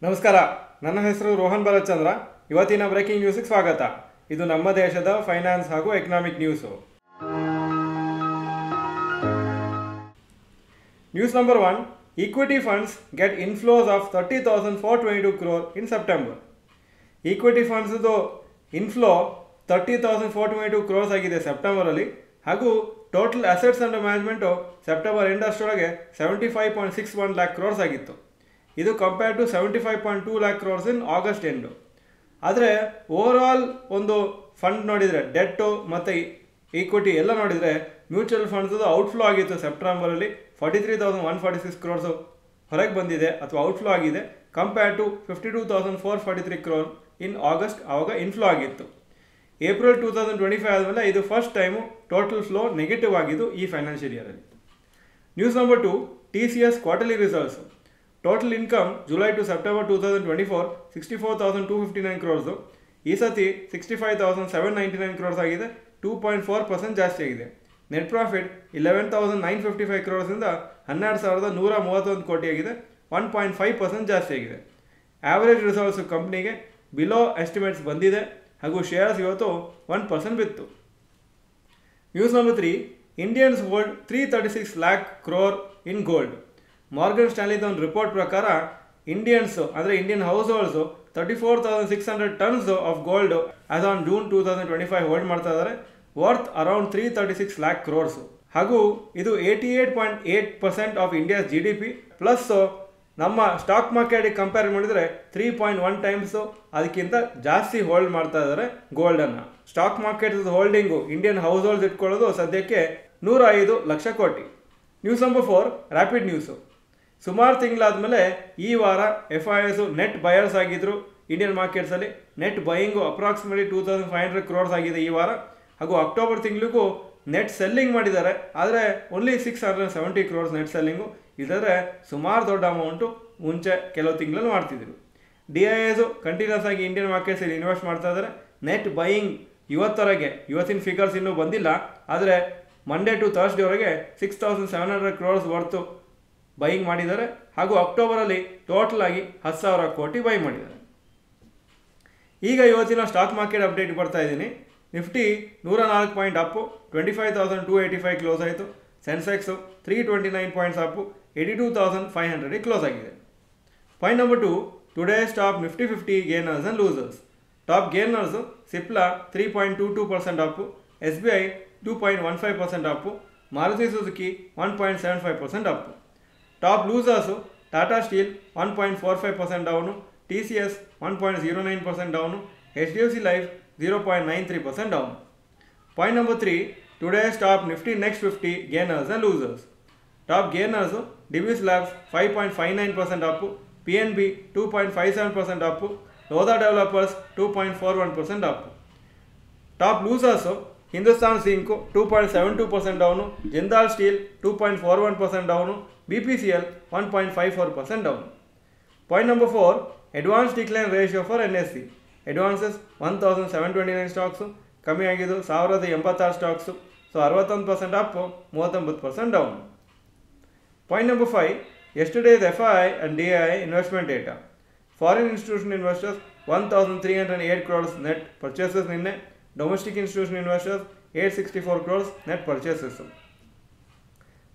ನಮಸ್ಕಾರ, ನನ್ನ ಹೆಸರು ರೋಹನ್ ಬಾಲಚಂದ್ರ. ಇವತ್ತಿನ ಬ್ರೇಕಿಂಗ್ ನ್ಯೂಸ್ಗೆ ಸ್ವಾಗತ. ಇದು ನಮ್ಮ ದೇಶದ ಫೈನಾನ್ಸ್ ಹಾಗೂ economic news. News number 1, equity funds get inflows of 30,422 crore in September. Equity ಫಂಡ್ಸ್ದು ಇನ್ಫ್ಲೋ 30,422 crores ಆಗಿದೆ ಸೆಪ್ಟೆಂಬರಲ್ಲಿ. ಹಾಗೂ total assets under management September end ಅಷ್ಟರೊಳಗೆ 75.61 lakh crores ಆಗಿತ್ತು. ಇದು compare to 75.2 lakh crores in August end. ಆದರೆ overall ಒಂದು fund ನೋಡಿದರೆ, ಡೆಟ್ಟು ಮತ್ತು ಈಕ್ವಿಟಿ ಎಲ್ಲ ನೋಡಿದರೆ, ಮ್ಯೂಚುವಲ್ ಫಂಡ್ಸದು ಔಟ್ಫ್ಲೋ ಆಗಿತ್ತು ಸೆಪ್ಟೆಂಬರಲ್ಲಿ. 43,146 crores ಹೊರಗೆ ಬಂದಿದೆ ಅಥವಾ ಔಟ್ಫ್ಲೋ ಆಗಿದೆ, compare to 52,443 crore in August. ಆವಾಗ ಇನ್ಫ್ಲೋ ಆಗಿತ್ತು. ಏಪ್ರಿಲ್ 2025 ಆದಮೇಲೆ ಇದು first time total flow negative ಆಗಿದ್ದು ಈ ಫೈನಾನ್ಷಿಯಲ್ ಇಯರಲ್ಲಿ. News number 2, TCS quarterly results. Total income July to September 2024 64,259 crores. ಈ ಸತಿ 65,799 crores ಆಗಿದೆ, 2.4% ಜಾಸ್ತಿ ಆಗಿದೆ. ನೆಟ್ ಪ್ರಾಫಿಟ್ 11,955 crores ಇಂದ 12,131 ಕೋಟಿ ಆಗಿದೆ, 1.5% ಜಾಸ್ತಿ ಆಗಿದೆ. ಆ್ಯಾವರೇಜ್ ರಿಸಲ್ಟ್ಸು ಕಂಪ್ನಿಗೆ ಬಿಲೋ ಎಸ್ಟಿಮೇಟ್ಸ್ ಬಂದಿದೆ ಹಾಗೂ ಶೇರ್ಸ್ ಇವತ್ತು 1% ಬಿತ್ತು. News number 3, Indians hold 336 lakh crore in gold. Morgan ಸ್ಟ್ಯಾನ್ಲಿದ ಒಂದು ರಿಪೋರ್ಟ್ ಪ್ರಕಾರ ಇಂಡಿಯನ್ಸು ಅಂದರೆ Indian households 34,600 tons of gold as on June 2025 hold ಮಾಡ್ತಾ ಇದ್ದಾರೆ, ವರ್ತ್ ಅರೌಂಡ್ 336 lakh crores. ಹಾಗೂ ಇದು 88.8% ಆಫ್ ಇಂಡಿಯಾಸ್ GDP. ಪ್ಲಸ್ ನಮ್ಮ ಸ್ಟಾಕ್ ಮಾರ್ಕೆಟಿಗೆ ಕಂಪೇರ್ ಮಾಡಿದರೆ 3.1 times ಅದಕ್ಕಿಂತ ಜಾಸ್ತಿ ಹೋಲ್ಡ್ ಮಾಡ್ತಾ ಇದ್ದಾರೆ ಗೋಲ್ಡನ್ನು. Stock market holding Indian households ಇಟ್ಕೊಳ್ಳೋದು ಸದ್ಯಕ್ಕೆ 105 ಲಕ್ಷ ಕೋಟಿ. News number 4, rapid news. ಸುಮಾರು ತಿಂಗಳಾದಮೇಲೆ ಈ ವಾರ FIIs ನೆಟ್ ಬಯರ್ಸ್ ಆಗಿದ್ದರು ಇಂಡಿಯನ್ ಮಾರ್ಕೆಟ್ಸಲ್ಲಿ. ನೆಟ್ ಬೈಯಿಂಗು ಅಪ್ರಾಕ್ಸಿಮೇಟ್ಲಿ 2,500 crores ಆಗಿದೆ ಈ ವಾರ. ಹಾಗೂ ಅಕ್ಟೋಬರ್ ತಿಂಗಳಿಗೂ ನೆಟ್ ಸೆಲ್ಲಿಂಗ್ ಮಾಡಿದ್ದಾರೆ, ಆದರೆ ಓನ್ಲಿ 670 crores ನೆಟ್ ಸೆಲ್ಲಿಂಗು. ಇದಾದರೆ ಸುಮಾರು ದೊಡ್ಡ ಅಮೌಂಟು ಮುಂಚೆ ಕೆಲವು ತಿಂಗಳಲ್ಲಿ ಮಾಡ್ತಿದ್ರು. DIIs ಕಂಟಿನ್ಯೂಸ್ ಆಗಿ ಇಂಡಿಯನ್ ಮಾರ್ಕೆಟ್ಸಲ್ಲಿ ಇನ್ವೆಸ್ಟ್ ಮಾಡ್ತಾ ಇದ್ದಾರೆ. ನೆಟ್ ಬೈಯಿಂಗ್ ಇವತ್ತಿನ ಫಿಗರ್ಸ್ ಇನ್ನೂ ಬಂದಿಲ್ಲ, ಆದರೆ ಮಂಡೇ ಟು ಥರ್ಸ್ಡೇವರೆಗೆ 6,700 crores ವರ್ತು ಬೈಯಿಂಗ್ ಮಾಡಿದ್ದಾರೆ. ಹಾಗೂ ಅಕ್ಟೋಬರಲ್ಲಿ ಟೋಟಲ್ ಆಗಿ 10,000 ಕೋಟಿ ಬೈ ಮಾಡಿದ್ದಾರೆ. ಈಗ ಇವತ್ತಿನ ಸ್ಟಾಕ್ ಮಾರ್ಕೆಟ್ ಅಪ್ಡೇಟ್ ಬರ್ತಾ ಇದ್ದೀನಿ. ನಿಫ್ಟಿ 104 ಪಾಯಿಂಟ್ ಅಪ್ಪು, 25,285 ಕ್ಲೋಸ್ ಆಯಿತು. ಸೆನ್ಸೆಕ್ಸು 329 ಪಾಯಿಂಟ್ಸ್ ಅಪ್ಪು, 82,500 ಕ್ಲೋಸ್ ಆಗಿದೆ. Point number 2, today's top Nifty 50 gainers and losers. Top gainers Cipla 3.22% up, SBI 2.15% up, Maruti Suzuki 1.75% up. Top losers Tata Steel 1.45% down, TCS 1.09% down, HDFC Life 0.93% down. Point number 3, today's top Nifty next 50 gainers and losers. Top gainers Divi's Labs 5.59% up, PNB 2.57% up, Lodha Developers 2.41% Appu. Top losers Hindustan zinc 2.72% down, Jindal steel 2.41% down, BPCL 1.54% down. Point number 4, advance decline ratio for NSE. Advances 1,729 stocks, ಕಮ್ಮಿ ಆಗಿದ್ದು 1,086 stocks. So 61% up, 39% down. Point number 5, yesterday's FII and DII investment data. Foreign institution investors 1,308 crores net purchases ನಿನ್ನೆ. Domestic institution investors 864 crores net purchases.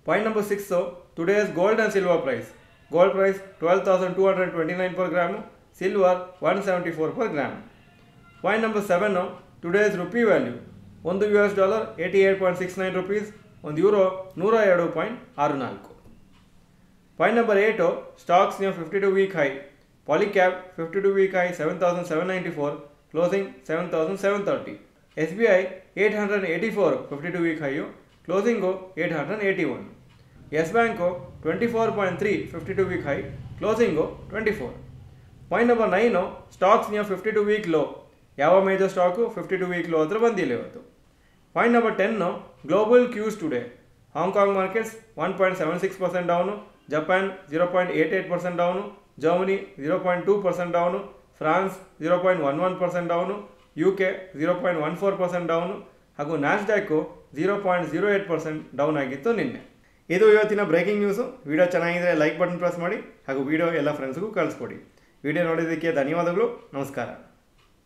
Point number 6, today's gold and silver price. Gold price 12,229 per gram, silver 174 per gram. Point number 7, today's rupee value. $1 88.69 rupees, €1 102.64. Point number 8, stocks near 52-week high. Polycab 52-week high 7,794, closing 7,730. SBI 884 52-week high, closing 881. Yes bank 24.3 52-week high, closing 24. Point number 9, stocks near 52-week low. ಯಾವ major stock 52-week low ಹತ್ರ ಬಂದಿಲ್ಲ ಇವತ್ತು. Point number 10, global cues today. Hong Kong markets 1.76% down, Japan 0.88% down, Germany 0.2% down, France 0.11% down, UK 0.14% down, ಹಾಗೂ ನ್ಯಾಸ್ಡ್ಯಾಕು 0.08% down ಆಗಿತ್ತು ನಿನ್ನೆ. ಇದು ಇವತ್ತಿನ breaking news. Video ಚೆನ್ನಾಗಿದ್ದರೆ ಲೈಕ್ ಬಟನ್ ಪ್ರೆಸ್ ಮಾಡಿ ಹಾಗೂ ವಿಡಿಯೋ ಎಲ್ಲ ಫ್ರೆಂಡ್ಸ್ಗೂ ಕಳಿಸ್ಕೊಡಿ. ವಿಡಿಯೋ ನೋಡಿದ್ದಕ್ಕೆ ಧನ್ಯವಾದಗಳು. ನಮಸ್ಕಾರ.